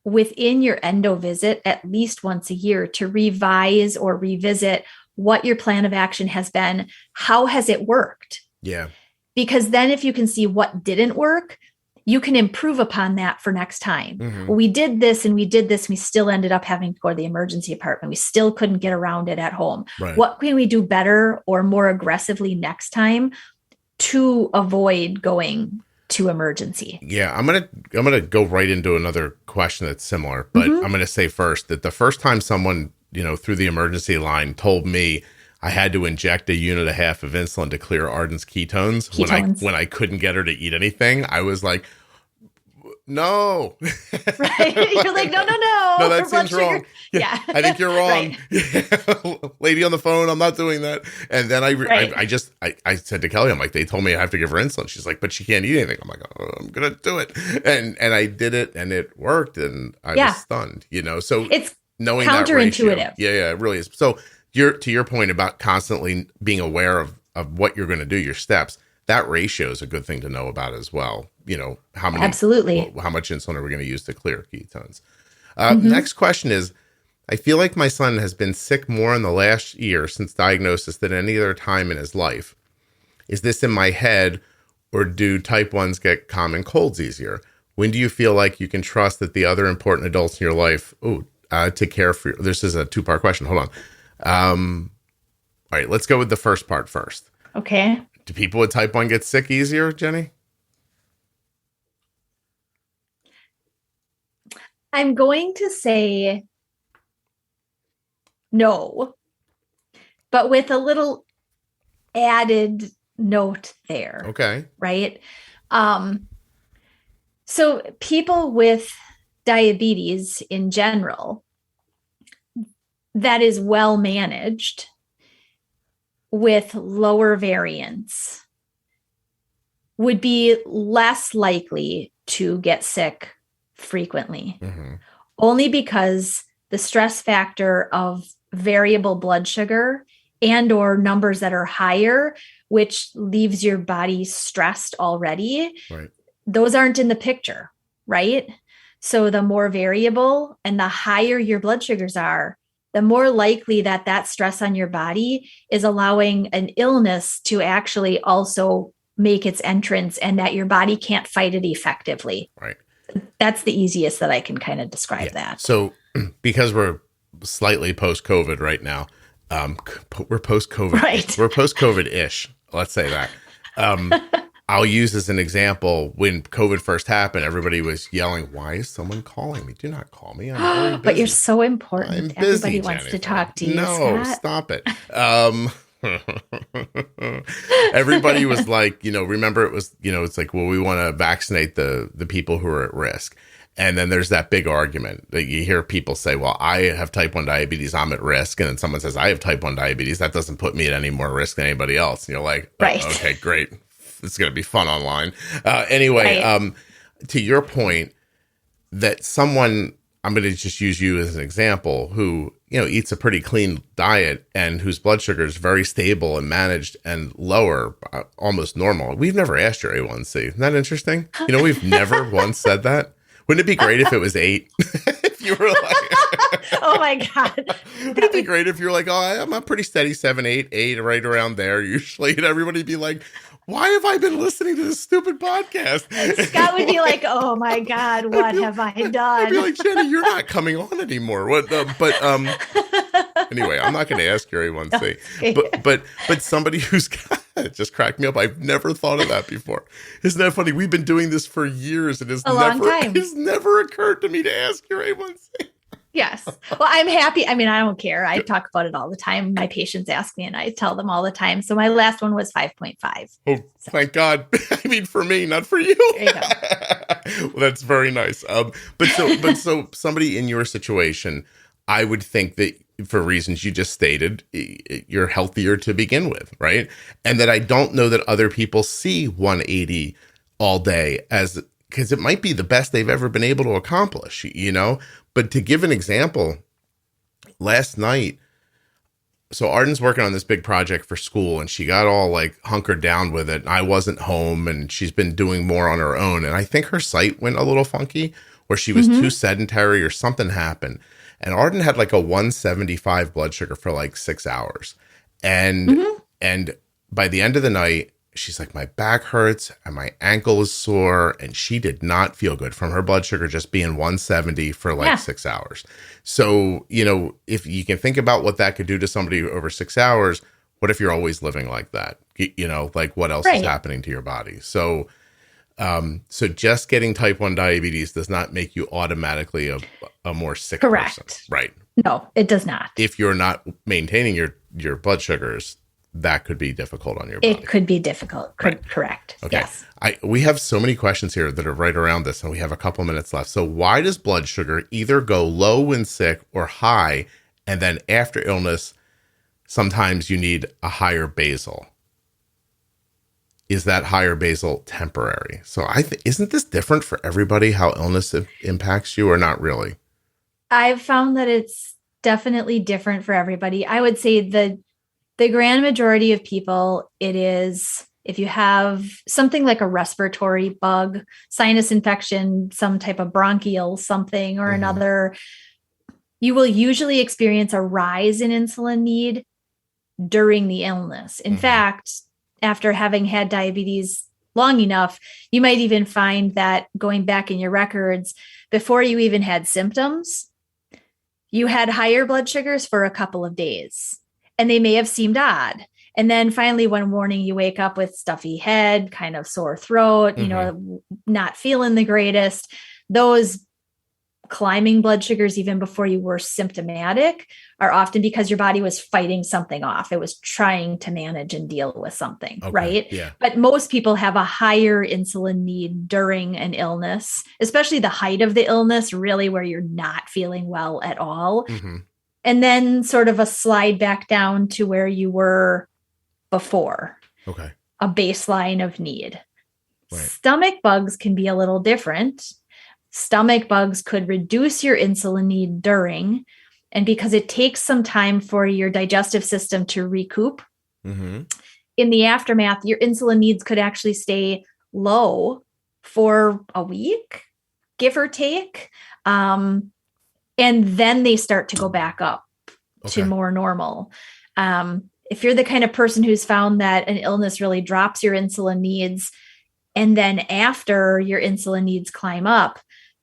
within your endo visit at least once a year to revise or revisit what your plan of action has been. How has it worked? Yeah. Because then if you can see what didn't work, you can improve upon that for next time. Well, we did this and we did this. We still ended up having to go to the emergency department. We still couldn't get around it at home. Right. What can we do better or more aggressively next time to avoid going to emergency? Yeah, I'm gonna go right into another question that's similar, but I'm gonna say first that the first time someone, you know, through the emergency line told me I had to inject 1.5 units of insulin to clear Arden's ketones. When I couldn't get her to eat anything, I was like, no. Right? You're like, no. No, that seems wrong. Yeah, I think you're wrong. Right. Lady on the phone, I'm not doing that. And then I said to Kelly, I'm like, they told me I have to give her insulin. She's like, but she can't eat anything. I'm like, oh, I'm gonna do it. And I did it, and it worked, and I was stunned. You know, so it's knowing counterintuitive. That ratio, it really is. So to your point about constantly being aware of what you're going to do, your steps, that ratio is a good thing to know about as well. You know, how much insulin are we going to use to clear ketones? Next question is, I feel like my son has been sick more in the last year since diagnosis than any other time in his life. Is this in my head, or do type 1s get common colds easier? When do you feel like you can trust that the other important adults in your life to care for you? This is a 2-part question. Hold on. All right, let's go with the first part first. Okay. Do people with type 1 get sick easier, Jenny? I'm going to say no, but with a little added note there. Okay. Right. So people with diabetes in general, that is well managed with lower variants, would be less likely to get sick frequently, only because the stress factor of variable blood sugar and or numbers that are higher, which leaves your body stressed already, right, those aren't in the picture, right? So the more variable and the higher your blood sugars are, the more likely that stress on your body is allowing an illness to actually also make its entrance, and that your body can't fight it effectively. Right. That's the easiest that I can kind of describe that. So because we're slightly post-COVID right now, we're post-COVID. Right. We're post-COVID-ish. Let's say that. I'll use as an example, when COVID first happened, everybody was yelling, why is someone calling me? Do not call me. I'm very busy. But you're so important. I'm busy, Everybody wants Jennifer. to talk to you. No, Scott. stop it. Everybody was like, remember it was, it's like, well, we want to vaccinate the people who are at risk. And then there's that big argument that you hear people say, well, I have type 1 diabetes, I'm at risk. And then someone says, I have type 1 diabetes. That doesn't put me at any more risk than anybody else. And you're like, right. Okay, great. It's going to be fun online. Anyway, right. To your point, that someone, I'm going to just use you as an example, who, eats a pretty clean diet and whose blood sugar is very stable and managed and lower, almost normal. We've never asked your A1C. Isn't that interesting? We've never once said that. Wouldn't it be great if it was 8? If you were like, oh my God. Wouldn't it be great if you're like, oh, I'm a pretty steady 7, 8, right around there usually. And everybody'd be like, why have I been listening to this stupid podcast? Scott would be like, oh my God, what have I done? I'd be like, Jenny, you're not coming on anymore. What? Anyway, I'm not going to ask your A1C. Okay. But somebody who's got it just cracked me up. I've never thought of that before. Isn't that funny? We've been doing this for years, and it's never occurred to me to ask your A1C. Yes. Well, I'm happy. I mean, I don't care. I talk about it all the time. My patients ask me and I tell them all the time. So my last one was 5.5. Oh, so. Thank God. I mean, for me, not for you. There you go. Well, that's very nice. So somebody in your situation, I would think that for reasons you just stated, you're healthier to begin with, right? And that I don't know that other people see 180 all day as, because it might be the best they've ever been able to accomplish, you know? But to give an example, last night, so Arden's working on this big project for school and she got all like hunkered down with it. And I wasn't home and she's been doing more on her own. And I think her sight went a little funky or she was too sedentary or something happened. And Arden had like a 175 blood sugar for like 6 hours. And by the end of the night, she's like, my back hurts and my ankle is sore. And she did not feel good from her blood sugar just being 170 for like 6 hours. So, you know, if you can think about what that could do to somebody over 6 hours, what if you're always living like that? You know, like what else is happening to your body? So, so just getting type 1 diabetes does not make you automatically a more sick person. Right. No, it does not. If you're not maintaining your blood sugars, that could be difficult on your body. It could be difficult. Correct. Okay. Yes. We have so many questions here that are right around this, and we have a couple minutes left. So why does blood sugar either go low when sick or high, and then after illness, sometimes you need a higher basal? Is that higher basal temporary? So isn't this different for everybody, how illness impacts you, or not really? I've found that it's definitely different for everybody. I would say the grand majority of people, it is if you have something like a respiratory bug, sinus infection, some type of bronchial something or another, you will usually experience a rise in insulin need during the illness. In fact, after having had diabetes long enough, you might even find that going back in your records, before you even had symptoms, you had higher blood sugars for a couple of days. And they may have seemed odd. And then finally, one morning, you wake up with stuffy head, kind of sore throat, you know, not feeling the greatest. Those climbing blood sugars, even before you were symptomatic, are often because your body was fighting something off. It was trying to manage and deal with something, right? Yeah. But most people have a higher insulin need during an illness, especially the height of the illness, really where you're not feeling well at all. And then sort of a slide back down to where you were before. Okay. A baseline of need. Right. Stomach bugs can be a little different. Stomach bugs could reduce your insulin need during, and because it takes some time for your digestive system to recoup, in the aftermath, your insulin needs could actually stay low for a week, give or take. And then they start to go back up to more normal. If you're the kind of person who's found that an illness really drops your insulin needs, and then after your insulin needs climb up,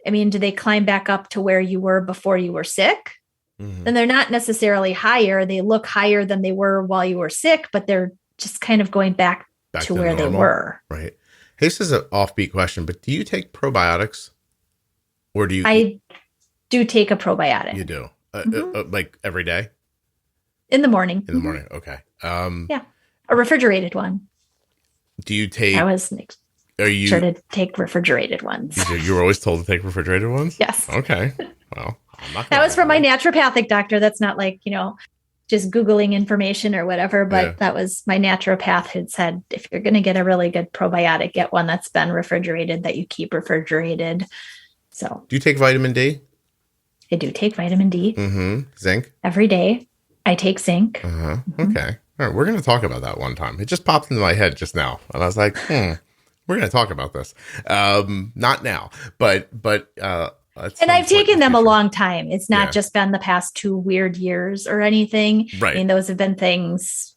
I mean, do they climb back up to where you were before you were sick? Then they're not necessarily higher. They look higher than they were while you were sick, but they're just kind of going back to where normal. They were. Right. Hey, this is an offbeat question, but do you take probiotics, or do you? I do take a probiotic. You do, like every day. In the morning. In the morning, okay. Yeah, a refrigerated one. Do you take? I was sure to take refrigerated ones. You were always told to take refrigerated ones? Yes. Okay. Well, that was from my naturopathic doctor. That's not like, just Googling information or whatever, but that was my naturopath who'd said, if you're going to get a really good probiotic, get one that's been refrigerated, that you keep refrigerated. So. Do you take vitamin D? I do take vitamin D. Zinc? Every day. I take zinc. Okay. All right. We're going to talk about that one time. It just popped into my head just now. And I was like, we're going to talk about this. Not now, but and I've taken them a long time. It's not just been the past 2 weird years or anything. Right. I mean, those have been things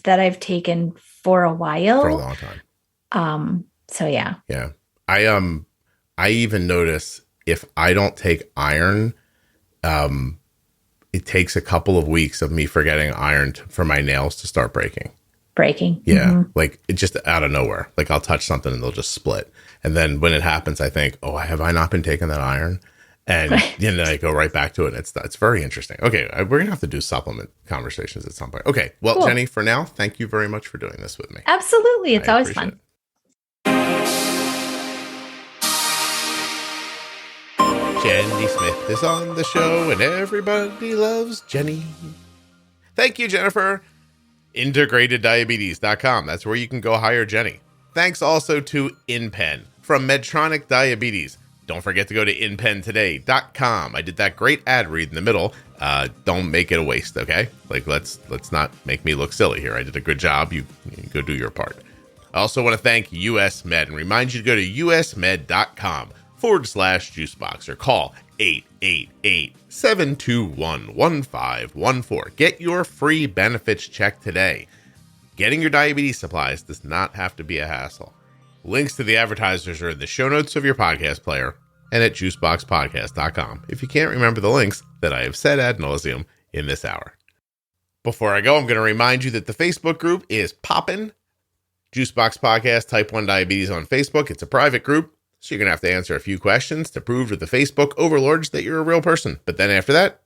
that I've taken for a while. For a long time. So yeah. Yeah. I even notice if I don't take iron, it takes a couple of weeks of me forgetting iron for my nails to start breaking. Yeah. Like it just out of nowhere. Like I'll touch something and they'll just split. And then when it happens, I think, have I not been taking that iron? And I go right back to it. It's very interesting. Okay, we're gonna have to do supplement conversations at some point. Okay, well, cool. Jenny, for now, thank you very much for doing this with me. Absolutely, it's always fun. Jenny Smith is on the show, and everybody loves Jenny. Thank you, Jennifer. IntegratedDiabetes.com. That's where you can go hire Jenny. Thanks also to InPen from Medtronic Diabetes. Don't forget to go to InPenToday.com. I did that great ad read in the middle. Don't make it a waste, okay? Like, let's not make me look silly here. I did a good job. You go do your part. I also want to thank US Med and remind you to go to usmed.com/juicebox or call 888-721-1514. Get your free benefits check today. Getting your diabetes supplies does not have to be a hassle. Links to the advertisers are in the show notes of your podcast player and at juiceboxpodcast.com if you can't remember the links that I have said ad nauseum in this hour. Before I go, I'm going to remind you that the Facebook group is poppin'. Juicebox Podcast Type 1 Diabetes on Facebook. It's a private group, so you're going to have to answer a few questions to prove to the Facebook overlords that you're a real person. But then after that,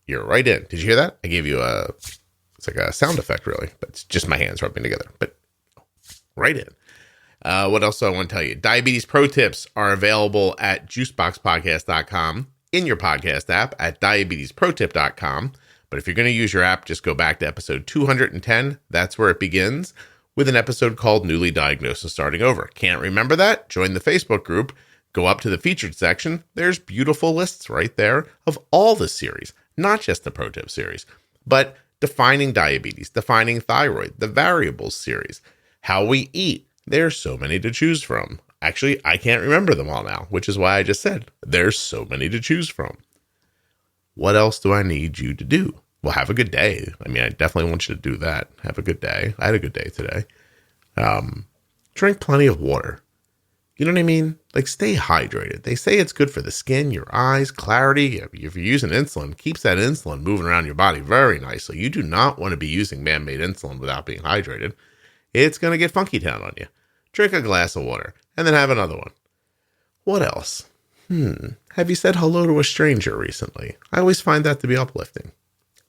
you're right in. Did you hear that? I gave you it's like a sound effect, really, but it's just my hands rubbing together. But right in. What else do I want to tell you? Diabetes pro tips are available at juiceboxpodcast.com, in your podcast app at diabetesprotip.com. But if you're going to use your app, just go back to episode 210. That's where it begins with an episode called Newly Diagnosed and Starting Over. Can't remember that? Join the Facebook group. Go up to the featured section. There's beautiful lists right there of all the series, not just the pro tip series, but defining diabetes, defining thyroid, the variables series, how we eat. There's so many to choose from. Actually, I can't remember them all now, which is why I just said there's so many to choose from. What else do I need you to do? Well, have a good day. I mean, I definitely want you to do that. Have a good day. I had a good day today. Drink plenty of water. You know what I mean? Like, stay hydrated. They say it's good for the skin, your eyes, clarity. If you're using insulin, keeps that insulin moving around your body very nicely. You do not want to be using man-made insulin without being hydrated. It's going to get funky town on you. Drink a glass of water and then have another one. What else? Have you said hello to a stranger recently? I always find that to be uplifting.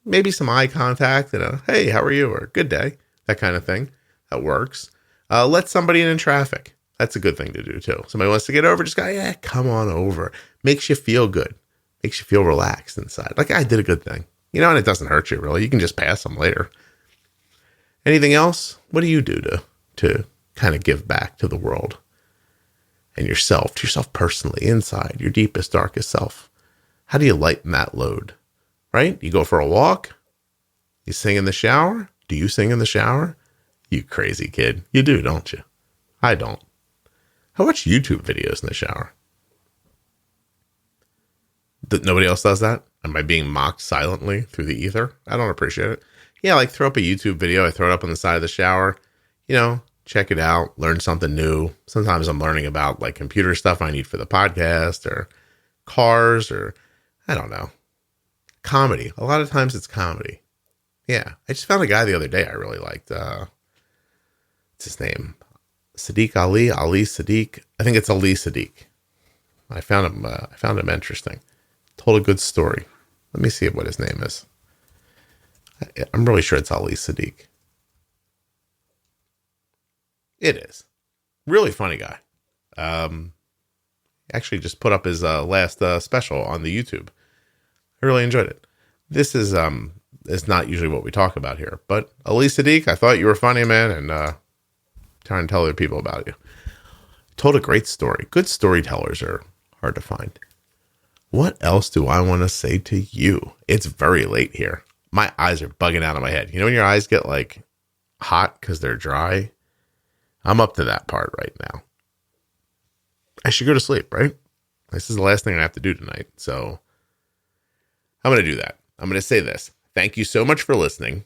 Maybe some eye contact and hey, how are you? Or good day. That kind of thing. That works. Let somebody in traffic. That's a good thing to do too. Somebody wants to get over, just go, yeah, come on over. Makes you feel good. Makes you feel relaxed inside. Like, I did a good thing. You know, and it doesn't hurt you really. You can just pass them later. Anything else? What do you do to kind of give back to the world and yourself, to yourself personally, inside, your deepest, darkest self? How do you lighten that load, right? You go for a walk? You sing in the shower? Do you sing in the shower? You crazy kid. You do, don't you? I don't. I watch YouTube videos in the shower. Nobody else does that? Am I being mocked silently through the ether? I don't appreciate it. Yeah, like throw up a YouTube video. I throw it up on the side of the shower. You know, check it out. Learn something new. Sometimes I'm learning about like computer stuff I need for the podcast or cars or I don't know. Comedy. A lot of times it's comedy. Yeah. I just found a guy the other day I really liked. What's his name? Sadiq Ali Sadiq. I think it's Ali Sadiq. I found him interesting. Told a good story. Let me see what his name is. I'm really sure it's Ali Sadiq. It is. Really funny guy. Actually just put up his last special on the YouTube. I really enjoyed it. This is not usually what we talk about here, but Ali Sadiq, I thought you were funny, man, and trying to tell other people about you. Told a great story. Good storytellers are hard to find. What else do I want to say to you? It's very late here. My eyes are bugging out of my head. You know when your eyes get like hot because they're dry? I'm up to that part right now. I should go to sleep, right? This is the last thing I have to do tonight. So I'm going to do that. I'm going to say this. Thank you so much for listening.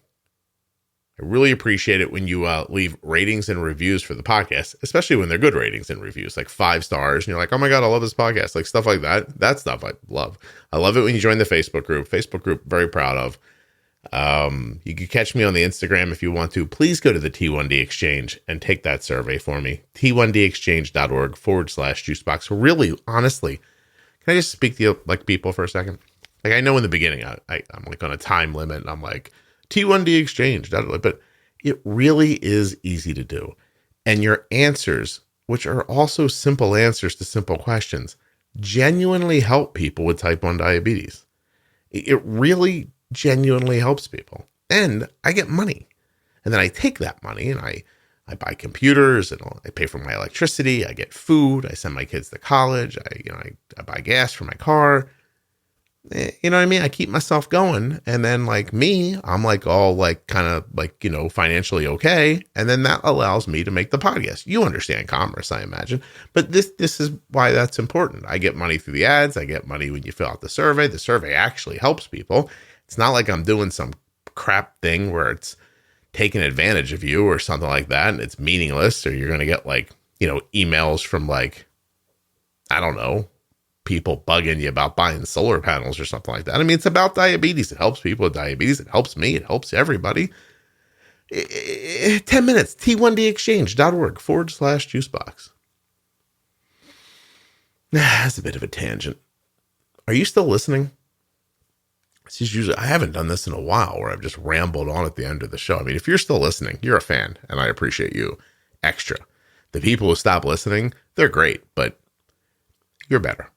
I really appreciate it when you leave ratings and reviews for the podcast, especially when they're good ratings and reviews, like 5 stars. And you're like, oh my God, I love this podcast. Like stuff like that. That stuff I love. I love it when you join the Facebook group. Very proud of. You can catch me on the Instagram if you want to. Please go to the T1D Exchange and take that survey for me. T1dexchange.org/juicebox. Really, honestly, Can I just speak to you like people for a second? Like I know in the beginning, I'm like on a time limit and I'm like T1D exchange, but it really is easy to do. And your answers, which are also simple answers to simple questions, genuinely help people with type 1 diabetes. It really genuinely helps people. And I get money. And then I take that money and I buy computers and I pay for my electricity. I get food. I send my kids to college. I buy gas for my car. You know what I mean? I keep myself going. And then like me, I'm like all like kind of like, financially okay. And then that allows me to make the podcast. You understand commerce, I imagine. But this is why that's important. I get money through the ads. I get money when you fill out the survey. The survey actually helps people. It's not like I'm doing some crap thing where it's taking advantage of you or something like that. And it's meaningless, or you're going to get like, emails from like, I don't know, people bugging you about buying solar panels or something like that. I mean, it's about diabetes. It helps people with diabetes. It helps me. It helps everybody. 10 minutes, t1dexchange.org/juicebox. That's a bit of a tangent. Are you still listening? This is usually, I haven't done this in a while where I've just rambled on at the end of the show. I mean, if you're still listening, you're a fan and I appreciate you extra. The people who stop listening, they're great, but you're better.